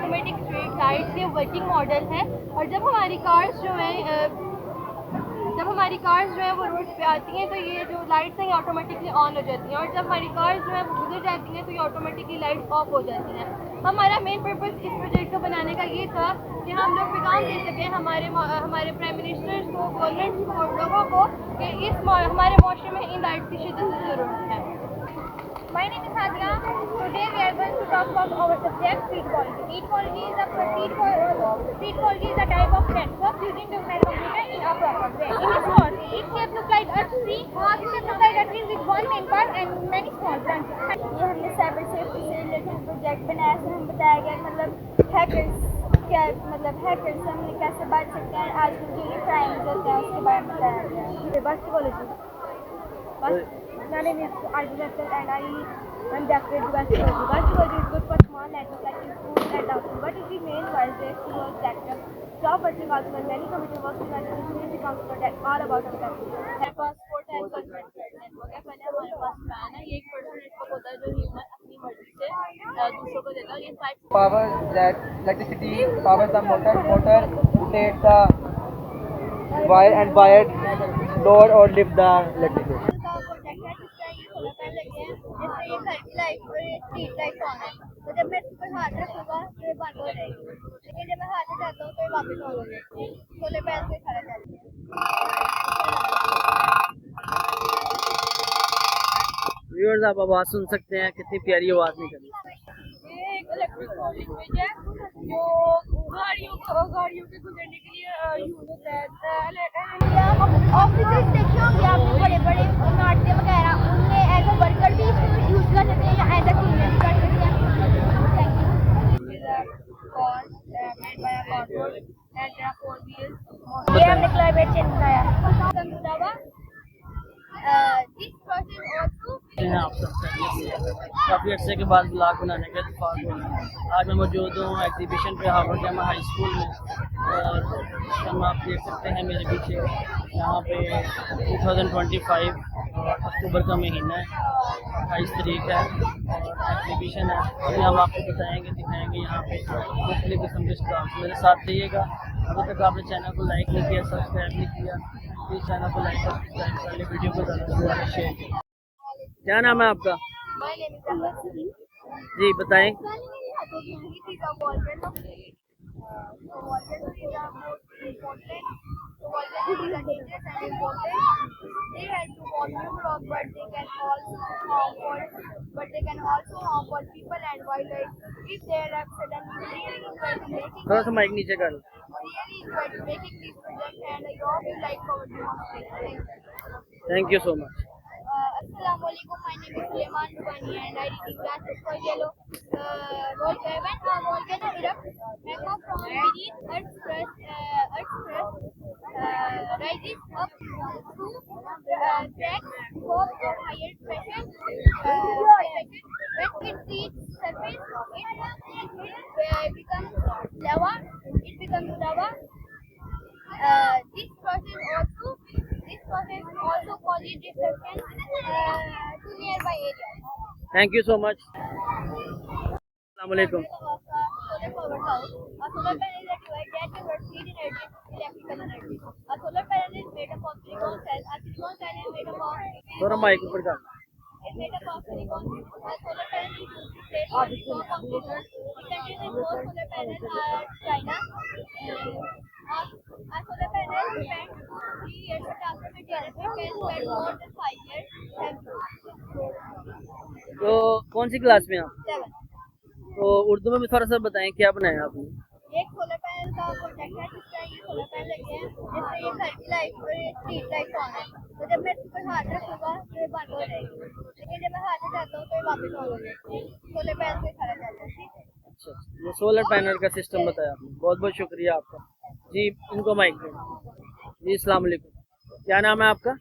Automatic street lights ये working model है। और जब हमारी कार्स जो है वो रोड पे आती हैं तो ये जो लाइट्स हैं ये ऑटोमेटिकली ऑन हो जाती हैं, और जब हमारी कार्स जो है वो गुजर जाती हैं तो ये ऑटोमेटिकली लाइट्स ऑफ हो जाती हैं। हमारा मेन पर्पस इस प्रोजेक्ट को बनाने का ये था कि हम लोग पैगाम दे सकें हमारे प्राइम मिनिस्टर्स को, गवर्नमेंट को और लोगों को कि हमारे माशरे में इन लाइट्स की शिद्दत से ज़रूरत है। My name is Adya. Today we are going to talk about our subject, street quality. Street quality is a type of network using the computer in a proper way. In this course, each shape looks like a tree. Each shape looks like a tree with one main part and many small branches. ये हमने cyber safety से related project बनाया था। हम बताया गया मतलब hackers से हमने कैसे बच सकते हैं, आजकल जो ये क्राइम्स होते हैं उसके बारे में बताया गया। बस quality. My name is Arjun and I am decorated Westworld. Westworld is good for small networks like in schools and outdoors. What is the main wireless tool sector? Job working also when many computer works in the computer that all about our network. हमारे पास 4 type का network है। पहले हमारे पास pan है, ये एक personal network होता है जो ह्यूमन अपनी मर्जी से दूसरों को देता है। ये 5 power that electricity powers the motor rotates the wire and wired load or lift the electricity. जैसे ये घर की लाइट और स्ट्रीट लाइट ऑन है तो जब मैं इस पर हाथ रखूंगा तो ये बंद हो जाएगी, लेकिन जब मैं हाथ हटाता हूँ तो ये वापस ऑन हो जाएगी। सोलर पैनल से खड़ा जाती है। व्यूअर्स आप आवाज़ सुन सकते हैं, कितनी प्यारी आवाज़ निकली। ये एक इलेक्ट्रिक लैंग्वेज है जो गाड़ियों के गुजरने के लिए यूज होता है। ऑफिस देखे होंगे आपने, बड़े बड़े नाट्य वगैरह उनमें एज अ वर्कर भी इसको यूज कर सकते हैं या एज अ क्लीनर भी कर सकते हैं। ये हमने क्लाइमेट चेंज बनाया। आप सब काफ़ी अर्से के बाद ब्लॉग बनाने का इत्तेफाक हुआ। आज मैं मौजूद हूँ एग्जीबिशन पे हार्वर्ड जमा हाई स्कूल में, और हम आप देख सकते हैं मेरे पीछे यहाँ पे 2025 अक्टूबर का महीना है, 28 तारीख है और एग्जीबिशन है। अभी हम आपको दिखाएंगे यहाँ पे मुख्तलिफ किस्म के स्टॉल्स। मेरे साथ रहिएगा। अभी तक आपने चैनल को लाइक नहीं किया, सब्सक्राइब नहीं किया, प्लीज़ चैनल को लाइक और सब्सक्राइब कर ले, वीडियो को ज़्यादा से ज़्यादा शेयर करें। क्या नाम है आपका? जी बताएं। थोड़ा सा माइक नीचे कर लो। Thank you so much. Assalamualaikum. My name is Suleiman Dubani and I read in class 6 yellow. When a volcano erupts, magma from beneath Earth's crust rises up through cracks caused from higher pressure. When it reaches surface, it becomes lava. This process also causes disruption to nearby areas. Thank you so much. अस्सलाम वालेकुम। Solar power house. A solar panel is a device that converts heat energy into electrical energy. A solar panel is made up of silicon cells. A silicon cell is made up of थोड़ा mic ऊपर कर। is made up of silicon. A solar panel is used to place on silicon computers. The countries with most solar panels are China. A solar panel spends 2 to 3 years to transfer material. It can spend more than 5 years. Thank you. तो कौन सी class में आप? 7. तो उर्दू में भी थोड़ा सा बताएं, क्या बनाया आपने? एक सोलर पैनल का प्रोजेक्ट है जिसका ये सोलर पैनल लगे हैं, जिससे ये घर की लाइट और स्ट्रीट लाइट ऑन है तो जब मैं इस पर हाथ रखूंगा तो ये बंद हो जाएगी, लेकिन जब मैं हाथ हटाता हूँ तो ये वापस ऑन हो जाएगी। सोलर पैनल से खड़ा जाता है। अच्छा, ये सोलर पैनल का सिस्टम बताया आपने, बहुत बहुत शुक्रिया आपका जी। इनको माइक दें जी। अस्सलाम वालेकुम। क्या नाम है आपका?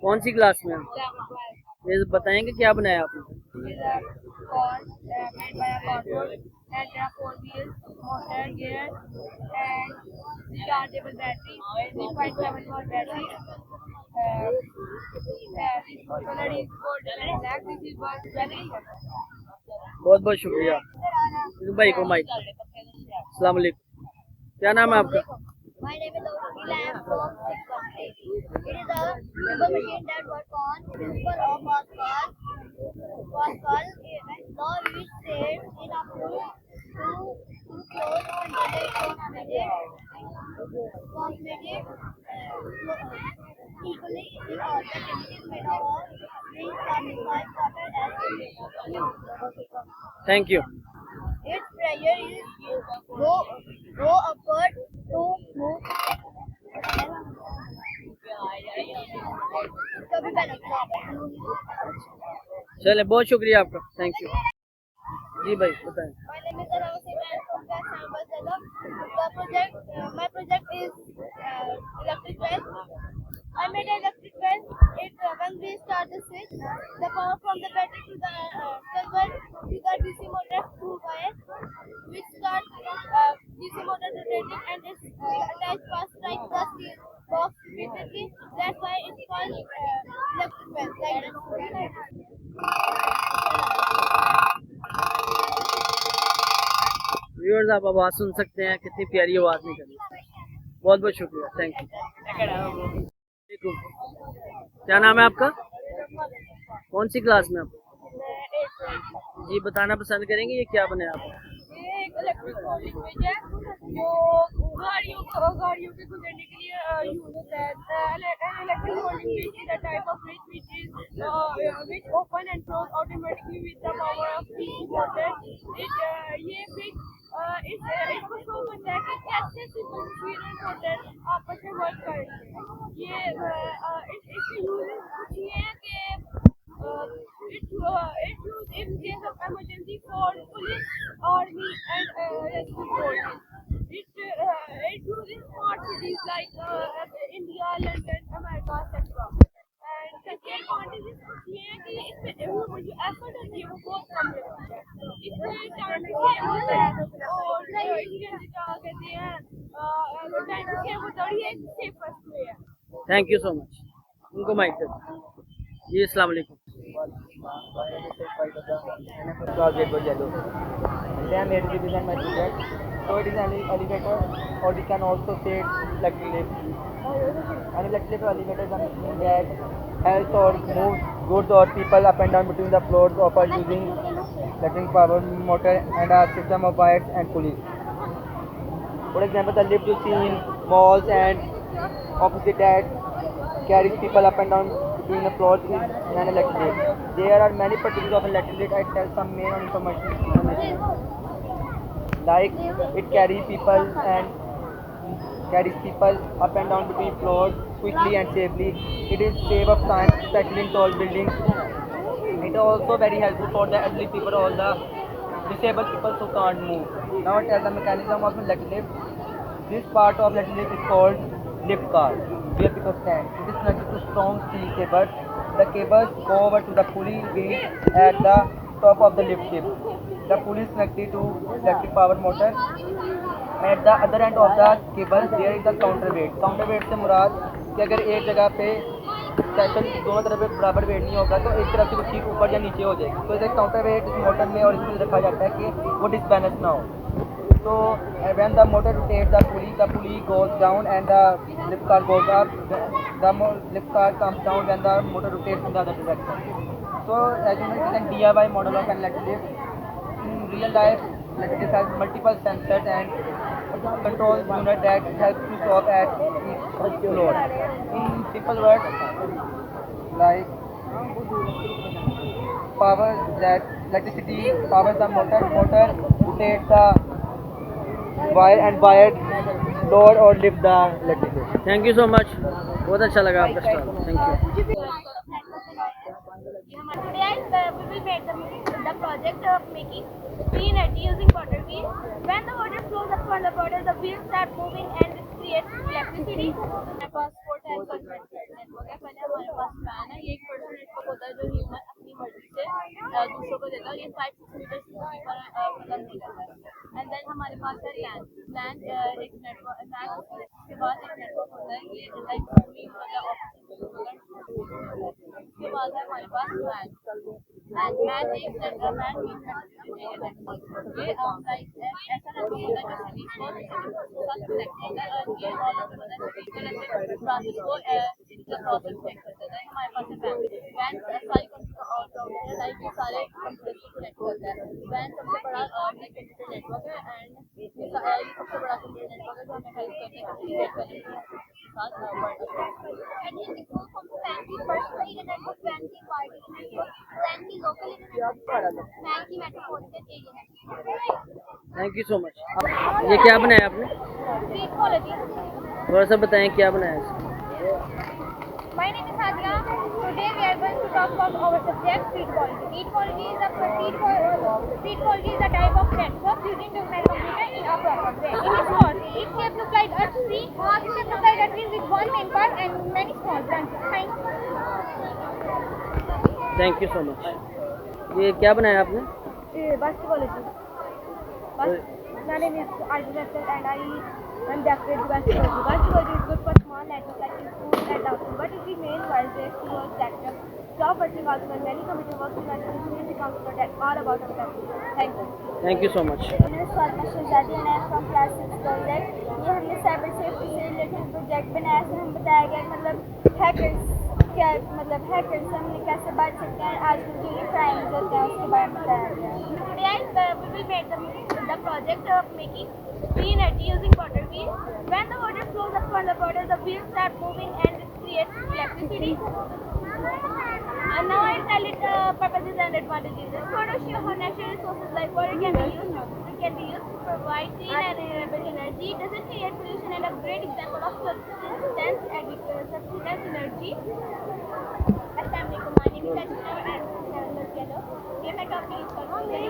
कौन सी क्लास में हैं? ये बताएंगे क्या बनाया आपने? Made by a cardboard and there are 4 wheels, motor, gear and chargeable battery, 3.7 volt battery. This color is golden and black. This is what very बहुत बहुत शुक्रिया। भाई को माइक। अस्सलाम वालेकुम, क्या नाम है आपका? My name is Aurangil. I am from 6th. It is a simple machine that works on principle of Pascal. Pascal law which states in a proof to close cosmetic equally in all the chemicals made of these classified water as thank you. its pressure is go upward to move. कभी पहले चले, बहुत शुक्रिया आपका, thank you. जी भाई बताएं। My name is Aravasi. I am from class 7. My project is electric well. I made an electric well. When we start the switch, the power from the battery to the server to the DC motor through wire, which starts DC motor rotating and is attached fast like the steel box repeatedly. That's why it's called electric well. Like viewers, आप आवाज़ सुन सकते हैं, कितनी प्यारी आवाज़ निकली। बहुत बहुत शुक्रिया, थैंक यू। क्या नाम है आपका? कौन सी क्लास में आप? जी बताना पसंद करेंगे, ये क्या बने आप? ये एक इलेक्ट्रिक रोलिंग ब्रिज है जो गाड़ियों के गुजरने के लिए यूज होता है। Electric rolling bridge is a type of bridge which open and close automatically with the power of DC motor. ये ब्रिज इसको शो करता है कि कैसे सिंपल मशीन और मोटर आपस में वर्क कर रही है। ये इसके यूज कुछ ये है कि it's used in case of emergency for police, army, and rescue forces. It used in smart cities like India, London, America, etc. And second advantage is ये है कि इसमें वो जो effort होती है वो बहुत कम लगती है। इसमें टाइम सेव होता है और इसके क्या कहते हैं टाइम सेव होता है और ये सेफेस्ट वे है। Thank you so much. उनको माइक दे दो। जी अस्सलाम वालेकुम। Class 8 was yellow. And they are made to design my project. So it is an elevator, or we can also say electric lift. An electric elevator is a machine that helps or moves goods or people up and down between the floors of a using electric power motor and a system of wires and pulleys. For example, the lift you see in malls and opposite that carries people up and down between the floors is an electric lift. There are many properties of electric lift. I tell some main information. Like it carries people up and down between floors quickly and safely. It is save of time, especially in tall buildings. It is also very helpful for the elderly people or the disabled people who can't move. Now I tell the mechanism of electric lift. This part of electric lift is called lift car, where people stand. It is connected to strong steel cables. The cables go over to the pulley wheel at the top of the lift ship. The pulley is connected to electric power motor. At the other end of the cable there is a counterweight. Counterweight से मुराद कि अगर एक जगह पे section दोनों तरफ बराबर wait नहीं होगा तो एक तरफ से वो चीज ऊपर या नीचे हो जाएगी। तो इसे काउंटरवेट इस मोटर में और इसमें रखा जाता है कि वो डिसबैलेंस ना हो। So when the motor rotates the pulley goes down and the lift car goes up. The lift car comes down when the motor rotates in the other direction. So as you know, it is a DIY model of an electric lift. In real life, electric lift has multiple sensors and control unit that helps to stop at each floor. In simple words, like power that electricity powers the motor rotates the wire and wire load or lift the electric lift. Thank you so much, बहुत अच्छा लगा आपका stall, thank you. Today we will make the project of making free energy using water wheel. When the water flows up from the bottle, the wheels start moving and this creates electricity. हमारे पास 4 type का network है। पहले हमारे पास fan है, ये एक personal network होता है जो ह्यूमन अपनी मर्जी से दूसरों को देता है। ये 5-6 मीटर पर मतलब नहीं करता है। एंड देन हमारे पास है लैंड एक नेटवर्क लैंड के बाद एक नेटवर्क होता है ये लाइक मतलब उसके बाद है हमारे पास मैन एक मैन होंगे ऐसा लगेगा जैसे भी बहुत सिलेक्ट होता है और ये ऑल ओवर मतलब प्रोसेस को इनका प्रोसेस चेक करता है हमारे पास है वैन सारी कंप्यूटर ऑल राउंडर है लाइक ये सारे कंप्यूटर को कनेक्ट करता है वैन सबसे बड़ा कंप्यूटर नेटवर्क है एंड ये सबसे बड़ा कंप्यूटर नेटवर्क है जो हमें हेल्प करता है कम्युनिकेट करने के साथ world And in the group of fan की personal network, fan की party network, fan की local network, fan की metropolitan area network. Thank you so much. ये क्या बनाया आपने? Street quality. थोड़ा सा बताएं क्या बनाया है? My name is Adria. Today we are going to talk about our subject street quality. Street quality is a type of network using the computer in a proper way. It is small. Its shape looks like a tree. Its shape looks like a tree with one main part and many small branches. Thank you so much. ये क्या बनाया आपने? Bus quality. My name is Arjun and I am decorated bus quality. Bus quality is good for small networks like in schools and outdoors, but it remains widely towards sector. Job working also when many computer works in the computer that all about our computer. Thank you. Thank you so much. My name is Fatma Shahzadi and I am from class 6 project. ये हमने cyber safety से related project बनाया है। हम बताया गया मतलब hackers क्या मतलब हैकर्स से हमने कैसे बच सकते हैं आजकल जो ये क्राइम्स होते हैं उसके बारे में बताया गया है। Today we will make the project of making free energy using water wheels. When the water flows upon the water, the wheels start moving and it creates electricity. And now I'll tell it purposes and advantages. This photo shows how natural resources like water can be used to provide clean and renewable energy. It doesn't create pollution and a great example of subsistence energy. Assalamualaikum. My name is Ashna and ये मैं काफी use करता हूँ मेरी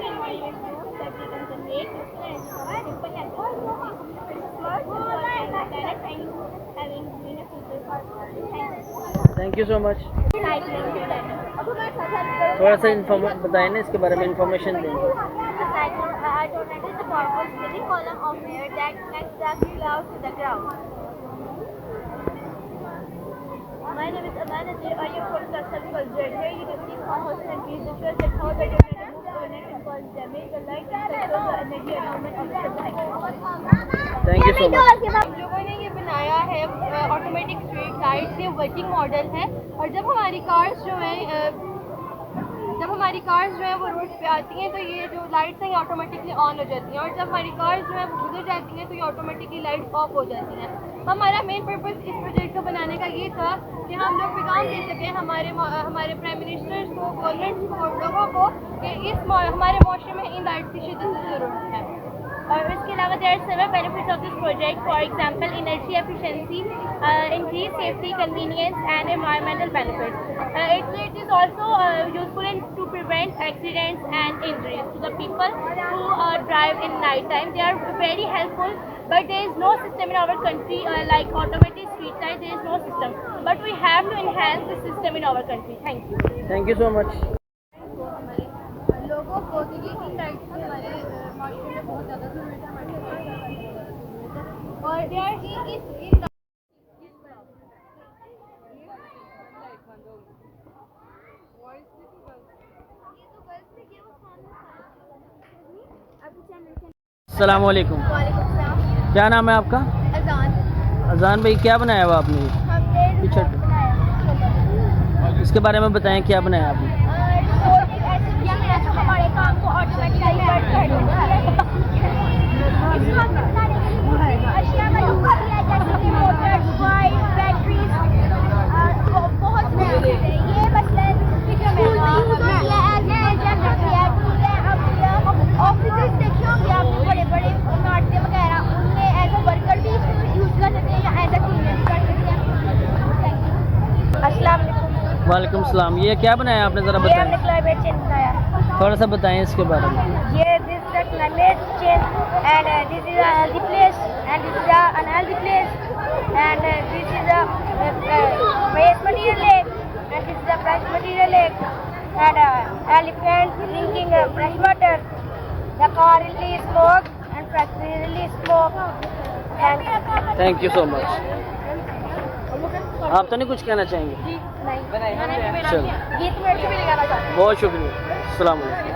environment that we can generate simple and smart direct and having greener future for thank you so much. Cycling. थोड़ा सा बताएं ना इसके बारे में इंफॉर्मेशन दें। The cyclone tornado is a powerful steady column of air that connects the clouds to the ground. My name is Amanda J. I am from Circle Z. Here you can see how houses and trees shows that how the tornado moves overnight and causes damage. The light and control the energy environment of the society. Thank you so much. हम लोगों ने ये बनाया है automatic street lights ये working model है और जब हमारी कार्स जो है वो रोड पे आती हैं तो ये जो लाइट्स हैं ये ऑटोमेटिकली ऑन हो जाती हैं और जब हमारी कार्स जो है वो गुजर जाती हैं तो ये ऑटोमेटिकली लाइट्स ऑफ हो जाती हैं। हमारा मेन पर्पस इस प्रोजेक्ट को बनाने का ये था कि हम लोग पैगाम दे सकें हमारे प्राइम मिनिस्टर्स को गवर्नमेंट को लोगों को कि हमारे माशरे में इन लाइट्स की शिद्दत से ज़रूरत है। और इसके अलावा there are several benefits of this project for example energy efficiency increase safety convenience and environmental benefits it is also useful to prevent accidents and injuries to the people who drive in night time. They are very helpful, but there is no system in our country like automated street light. There is no system, but we have to enhance the system in our country. Thank you. Thank you so much. लोगों को देखिए in lights की हमारे माशरे में बहुत ज़्यादा ज़रूरत है हमारे और दे आर इन अस्सलाम वालेकुम। क्या नाम है आपका? अजान भाई क्या बनाया हुआ आपने? पीछे इसके बारे में बताएं क्या बनाया आपने? हमारे काम को ऑटोमेटिकली अशिया का यूज किया जैसे कि मोटर वाइट बैटरीज बहुत ये मतलब ऑफिस देखे होंगे आपने बड़े बड़े नाट्य वगैरह उनमें एज अ वर्कर भी इसको यूज कर सकते हैं या एज अ क्लीनर भी कर सकते हैं। अस्सलाम वालेकुम। वालेकुम सलाम। ये क्या बनाया आपने ज़रा ये हमने बताएं। क्लाइमेट चेंज बनाया। थोड़ा सा बताएं इसके बारे में। ये this the climate change and this is a healthy place and this is a unhealthy place and this is a waste material lake and this is a fresh material lake and elephant drinking fresh water. The car release smoke and factory release smoke. Thank you so much. आप तो नहीं कुछ कहना चाहेंगे? नहीं चलो गीत में भी गाना चाहते हैं। बहुत शुक्रिया। अस्सलाम वालेकुम।